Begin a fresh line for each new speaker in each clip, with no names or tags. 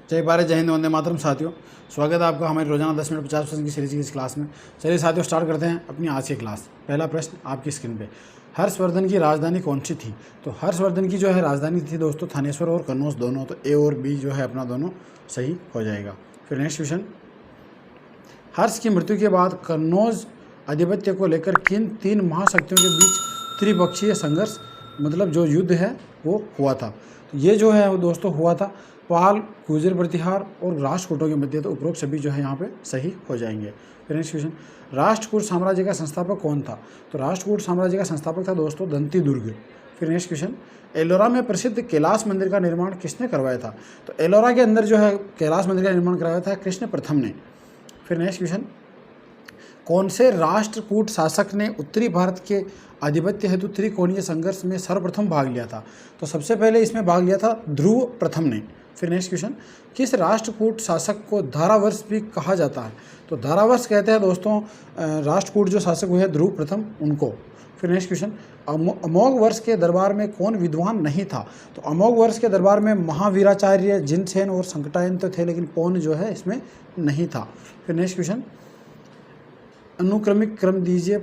जय भारत, जय हिंद, वंदे मातरम। साथियों, स्वागत है आपका हमारी रोजाना 10 मिनट 50% की सीरीज की इस क्लास में। चलिए साथियों, स्टार्ट करते हैं अपनी आज की क्लास। पहला प्रश्न आपकी स्क्रीन पे, हर्षवर्धन की राजधानी कौन सी थी? तो हर्षवर्धन की जो है राजधानी थी दोस्तों थानेश्वर और कन्नौज दोनों। तो ए और बी जो है अपना दोनों सही हो जाएगा। फिर नेक्स्ट क्वेश्चन, हर्ष की मृत्यु के बाद कन्नौज आधिपत्य को लेकर किन तीन महाशक्तियों के बीच त्रिपक्षीय संघर्ष मतलब जो युद्ध है वो हुआ था? तो ये जो है वो दोस्तों हुआ था पाल, गुर्जर प्रतिहार और राष्ट्रकूटों के मध्य। तो उपरोक्त सभी जो है यहाँ पे सही हो जाएंगे। फिर नेक्स्ट क्वेश्चन, राष्ट्रकूट साम्राज्य का संस्थापक कौन था? तो राष्ट्रकूट साम्राज्य का संस्थापक था दोस्तों दंती दुर्ग। फिर नेक्स्ट क्वेश्चन, एलोरा में प्रसिद्ध कैलाश मंदिर का निर्माण किसने करवाया था? तो एलोरा के अंदर जो है कैलाश मंदिर का निर्माण करवाया था कृष्ण प्रथम ने। फिर नेक्स्ट क्वेश्चन, कौन से राष्ट्रकूट शासक ने उत्तरी भारत के आधिपत्य हेतु त्रिकोणीय संघर्ष में सर्वप्रथम भाग लिया था? तो सबसे पहले इसमें भाग लिया था ध्रुव प्रथम ने। फिर नेक्स्ट क्वेश्चन, किस राष्ट्रकूट शासक को धारावर्ष भी कहा जाता है? तो धारावर्ष कहते हैं दोस्तों राष्ट्रकूट जो शासक हुए ध्रुव प्रथम उनको। फिर नेक्स्ट क्वेश्चन, अमोघ वर्ष के दरबार में कौन विद्वान नहीं था? तो अमोघ वर्ष के दरबार में महावीराचार्य, जिनसेन और संकटायन तो थे, लेकिन पौन जो है इसमें नहीं था। फिर नेक्स्ट क्वेश्चन, अनुक्रमिक क्रम दीजिए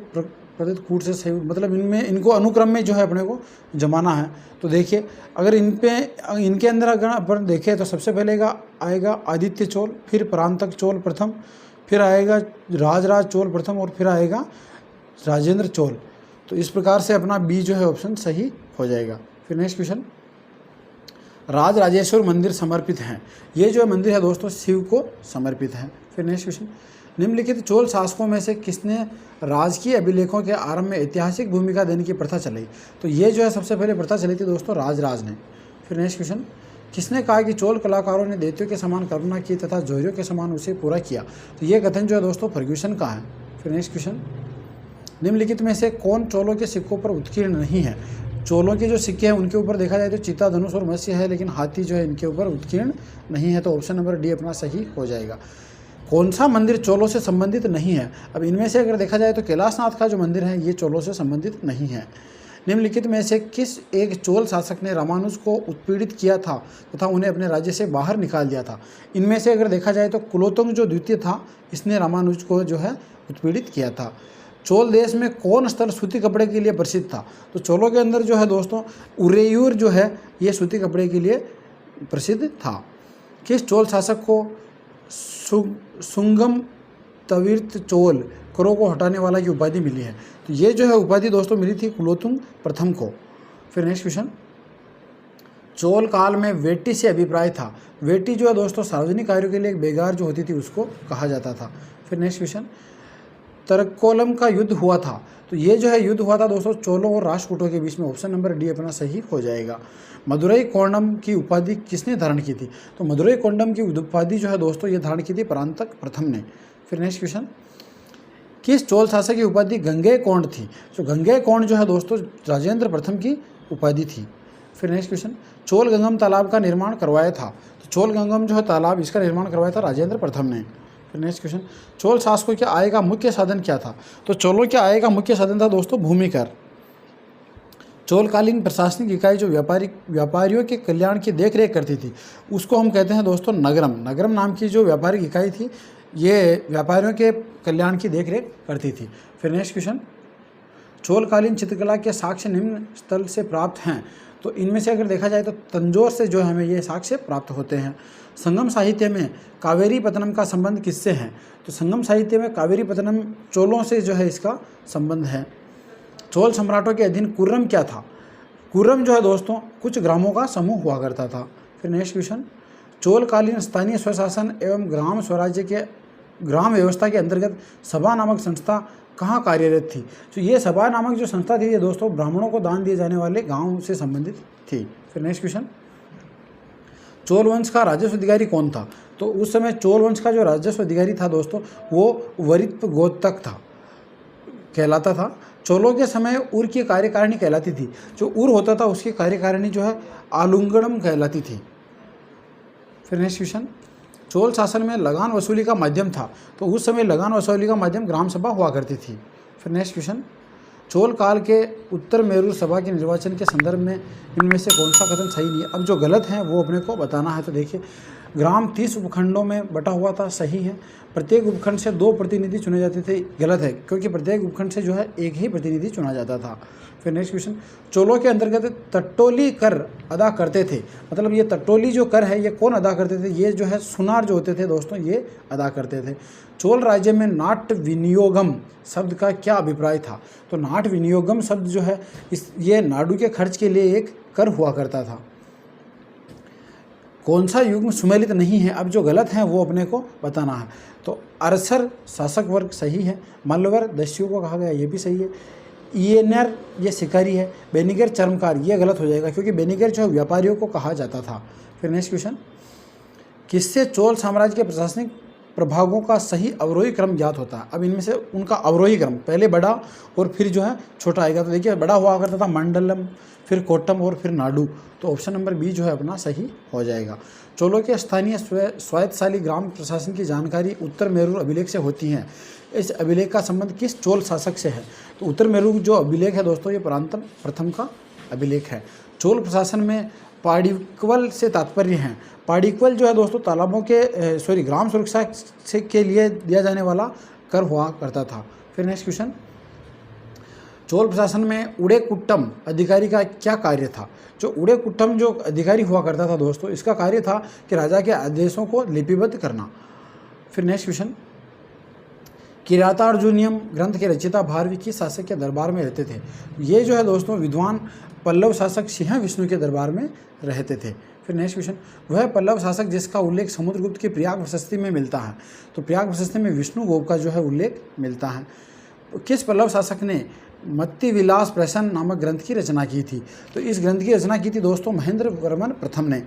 प्रदत्त कूट से सही मतलब इनको अनुक्रम में जो है अपने को जमाना है। तो देखिए अगर इनके अंदर अगर अपन देखें तो सबसे पहले आएगा आदित्य चोल, फिर परांतक चोल प्रथम, फिर आएगा राजराज चोल प्रथम और फिर आएगा राजेंद्र चोल। तो इस प्रकार से अपना बी जो है ऑप्शन सही हो जाएगा। फिर नेक्स्ट क्वेश्चन, राज राजेश्वर मंदिर समर्पित हैं। ये जो मंदिर है दोस्तों शिव को समर्पित है। फिर नेक्स्ट क्वेश्चन, निम्नलिखित चोल शासकों में से किसने राजकीय अभिलेखों के आरंभ में ऐतिहासिक भूमिका देने की प्रथा चलाई? तो ये जो है सबसे पहले प्रथा चली थी दोस्तों राजराज ने। फिर नेक्स्ट क्वेश्चन, किसने कहा कि चोल कलाकारों ने दैत्यों के समान करुणा की तथा जोहरियों के समान उसे पूरा किया? तो ये कथन जो है दोस्तों फर्ग्यूसन का है। फिर नेक्स्ट क्वेश्चन, निम्नलिखित में से कौन चोलों के सिक्कों पर उत्कीर्ण नहीं है? चोलों के जो सिक्के हैं उनके ऊपर देखा जाए तो चिता, धनुष और मत्स्य है, लेकिन हाथी जो है इनके ऊपर उत्कीर्ण नहीं है। तो ऑप्शन नंबर डी अपना सही हो जाएगा। कौन सा मंदिर चोलों से संबंधित नहीं है? अब इनमें से अगर देखा जाए तो कैलाशनाथ का जो मंदिर है ये चोलों से संबंधित नहीं है। निम्नलिखित में से किस एक चोल शासक ने रामानुज को उत्पीड़ित किया था तथा उन्हें अपने राज्य से बाहर निकाल दिया था? इनमें से अगर देखा जाए तो कुलोतुंग जो द्वितीय था इसने रामानुज को जो है उत्पीड़ित किया था। चोल देश में कौन स्थल सूती कपड़े के लिए प्रसिद्ध था? तो चोलों के अंदर जो है दोस्तों उरेयूर जो है ये सूती कपड़े के लिए प्रसिद्ध था। किस चोल शासक को सुंगम तवीर्त चोल, करों को हटाने वाला की उपाधि मिली है? तो ये जो है उपाधि दोस्तों मिली थी कुलोतुंग प्रथम को। फिर नेक्स्ट क्वेश्चन, चोल काल में वेटी से अभिप्राय था। वेटी जो है दोस्तों सार्वजनिक कार्यों के लिए एक बेगार जो होती थी उसको कहा जाता था। फिर नेक्स्ट क्वेश्चन, तरकोलम का युद्ध हुआ था। तो ये जो है युद्ध हुआ था दोस्तों चोलों और राष्ट्रकूटों के बीच में। ऑप्शन नंबर डी अपना सही हो जाएगा। मदुरई कोंडम की उपाधि किसने धारण की थी? तो मदुरई कोंडम की उपाधि जो है दोस्तों ये धारण की थी परांतक प्रथम ने। फिर नेक्स्ट क्वेश्चन, किस चोल शासक की उपाधि गंगे कोंड थी? तो गंगे कोंड जो है दोस्तों राजेंद्र प्रथम की उपाधि थी। फिर नेक्स्ट क्वेश्चन, चोल गंगम तालाब का निर्माण करवाया था। तो चोल गंगम जो है तालाब इसका निर्माण करवाया था राजेंद्र प्रथम ने। फिर नेक्स्ट क्वेश्चन, चोल शासकों के आय का मुख्य साधन क्या था? तो चोलों के आय का मुख्य साधन था दोस्तों भूमि कर। चोलकालीन प्रशासनिक इकाई जो व्यापारियों के कल्याण की देखरेख करती थी उसको हम कहते हैं दोस्तों नगरम। नगरम नाम की जो व्यापारिक इकाई थी ये व्यापारियों के कल्याण की देखरेख करती थी। फिर नेक्स्ट क्वेश्चन, चोलकालीन चित्रकला के साक्ष्य निम्न स्थल से प्राप्त हैं। तो इनमें से अगर देखा जाए तो तंजौर से जो हमें ये साक्ष्य प्राप्त होते हैं। संगम साहित्य में कावेरी पत्तनम का संबंध किससे है? तो संगम साहित्य में कावेरी पत्तनम चोलों से जो है इसका संबंध है। चोल सम्राटों के अधीन कुर्रम क्या था? कुर्रम जो है दोस्तों कुछ ग्रामों का समूह हुआ करता था। फिर नेक्स्ट क्वेश्चन, चोलकालीन स्थानीय स्वशासन एवं ग्राम स्वराज्य के ग्राम व्यवस्था के अंतर्गत सभा नामक संस्था कहाँ कार्यरत थी? तो ये सभा नामक जो संस्था थी ये दोस्तों ब्राह्मणों को दान दिए जाने वाले गाँव से संबंधित थी। फिर नेक्स्ट क्वेश्चन, चोल वंश का राजस्व अधिकारी कौन था? तो उस समय चोल वंश का जो राजस्व अधिकारी था दोस्तों वो वरित्प गोत्रक था कहलाता था। चोलों के समय उर की कार्यकारिणी कहलाती थी। जो उर होता था उसकी कार्यकारिणी जो है आलुंगड़म कहलाती थी। फिर नेक्स्ट क्वेश्चन, चोल शासन में लगान वसूली का माध्यम था। तो उस समय लगान वसूली का माध्यम ग्राम सभा हुआ करती थी। फिर नेक्स्ट क्वेश्चन, चोल काल के उत्तर मेरू सभा के निर्वाचन के संदर्भ में इनमें से कौन सा कथन सही नहीं है? अब जो गलत है वो अपने को बताना है। तो देखिए ग्राम 30 उपखंडों में बटा हुआ था, सही है। प्रत्येक उपखंड से 2 प्रतिनिधि चुने जाते थे, गलत है, क्योंकि प्रत्येक उपखंड से जो है एक ही प्रतिनिधि चुना जाता था। फिर नेक्स्ट क्वेश्चन, चोलों के अंतर्गत तट्टोली कर अदा करते थे, मतलब ये तट्टोली जो कर है ये कौन अदा करते थे? ये जो है सुनार जो होते थे दोस्तों, ये अदा करते थे। चोल राज्य में नाट विनियोगम शब्द का क्या अभिप्राय था? तो नाट विनियोगम शब्द जो है ये नाडु के खर्च के लिए एक कर हुआ करता था। कौन सा युग्म सुमेलित नहीं है? अब जो गलत है वो अपने को बताना है। तो अरसर शासक वर्ग सही है, मल्लवर दस्युओं को कहा गया, ये भी सही है। ईएनआर ये शिकारी है, बेनिगर चर्मकार, ये गलत हो जाएगा क्योंकि बेनिगर जो व्यापारियों को कहा जाता था। फिर नेक्स्ट क्वेश्चन, किससे चोल साम्राज्य के प्रशासनिक प्रभागों का सही अवरोही क्रम ज्ञात होता है? अब इनमें से उनका अवरोही क्रम, पहले बड़ा और फिर जो है छोटा आएगा। तो देखिए बड़ा हुआ करता था मंडलम, फिर कोट्टम और फिर नाडु। तो ऑप्शन नंबर बी जो है अपना सही हो जाएगा। चोलों के स्थानीय स्वायत्तशाली ग्राम प्रशासन की जानकारी उत्तर मेरू अभिलेख से होती है। इस अभिलेख का संबंध किस चोल शासक से है? तो उत्तर मेरू जो अभिलेख है दोस्तों ये परांतम प्रथम का अभिलेख है। चोल प्रशासन में पाडिक्वल से तात्पर्य है, पाडिक्वल जो है दोस्तों तालाबों के ग्राम सुरक्षा से के लिए दिया जाने वाला कर हुआ करता था। फिर नेक्स्ट क्वेश्चन, चोल प्रशासन में उड़े कुट्टम अधिकारी का क्या कार्य था? जो उड़े कुट्टम जो अधिकारी हुआ करता था दोस्तों, इसका कार्य था कि राजा के आदेशों को लिपिबद्ध करना। फिर नेक्स्ट क्वेश्चन, किरातार्जुनियम ग्रंथ के रचयिता भारवी किस शासक के दरबार में रहते थे? ये जो है दोस्तों विद्वान पल्लव शासक सिंह विष्णु के दरबार में रहते थे। फिर नेक्स्ट क्वेश्चन, वह पल्लव शासक जिसका उल्लेख समुद्रगुप्त की प्रयाग प्रशस्ति में मिलता है। तो प्रयाग प्रशस्ति में विष्णु गोप का जो है उल्लेख मिलता है। किस पल्लव शासक ने मत्ती विलास प्रसन्न नामक ग्रंथ की रचना की थी? तो इस ग्रंथ की रचना की थी दोस्तों महेंद्र वर्मन प्रथम ने।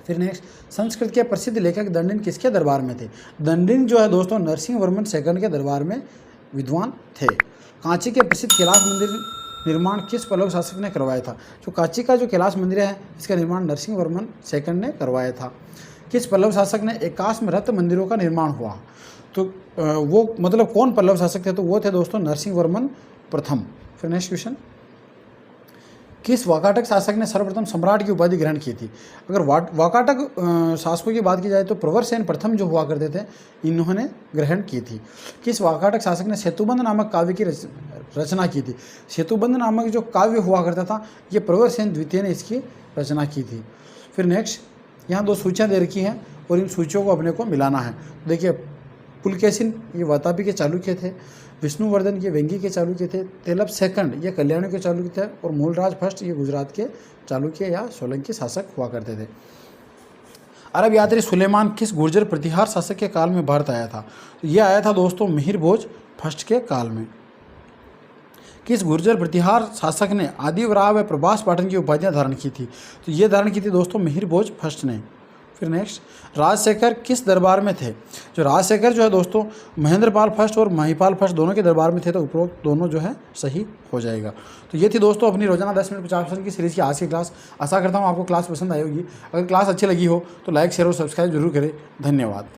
फिर नेक्स्ट, संस्कृत के प्रसिद्ध लेखक दंडिन किसके दरबार में थे? दंडिन जो है दोस्तों नरसिंह वर्मन सेकंड के दरबार में विद्वान थे। कांची के प्रसिद्ध कैलाश मंदिर निर्माण किस पल्लव शासक ने करवाया था? जो कांची का जो कैलाश मंदिर है इसका निर्माण नरसिंह वर्मन सेकंड ने करवाया था। किस पल्लव शासक ने 81 रत्न मंदिरों का निर्माण हुआ? तो वो मतलब कौन पल्लव शासक थे? तो वो थे दोस्तों नरसिंह वर्मन प्रथम। फिर नेक्स्ट क्वेश्चन, किस वाकाटक शासक ने सर्वप्रथम सम्राट की उपाधि ग्रहण की थी? अगर वाकाटक शासकों की बात की जाए तो प्रवरसेन प्रथम जो हुआ करते थे इन्होंने ग्रहण की थी। किस वाकाटक शासक ने सेतुबंध नामक काव्य की रचना की थी? सेतुबंध नामक जो काव्य हुआ करता था ये प्रवरसेन द्वितीय ने इसकी रचना की थी। फिर नेक्स्ट, यहाँ 2 सूचियाँ दे रखी हैं और इन सूचियों को अपने को मिलाना है। देखिए पुलकेशिन ये वातापी के चालुक्य थे, विष्णुवर्धन ये वेंगी के चालुक्य थे, तेलप सेकंड ये कल्याणी के चालुक्य थे और मूलराज फर्स्ट ये गुजरात के चालुक्य या सोलंकी शासक हुआ करते थे। अरब यात्री सुलेमान किस गुर्जर प्रतिहार शासक के काल में भारत आया था? तो ये आया था दोस्तों मिहिर भोज फर्स्ट के काल में। किस गुर्जर प्रतिहार शासक ने आदिवराह व प्रभास पाटन की उपाधियां धारण की थी? तो ये धारण की थी दोस्तों मिहिर भोज फर्स्ट ने। फिर नेक्स्ट, राजशेखर किस दरबार में थे? जो राजशेखर जो है दोस्तों महेंद्रपाल फर्स्ट और महिपाल फर्स्ट दोनों के दरबार में थे, तो उपरोक्त दोनों जो है सही हो जाएगा। तो ये थी दोस्तों अपनी रोजाना 10 मिनट 50% की सीरीज़ की आज की क्लास। आशा करता हूँ आपको क्लास पसंद आई होगी। अगर क्लास अच्छी लगी हो तो लाइक शेयर और सब्सक्राइब जरूर करें। धन्यवाद।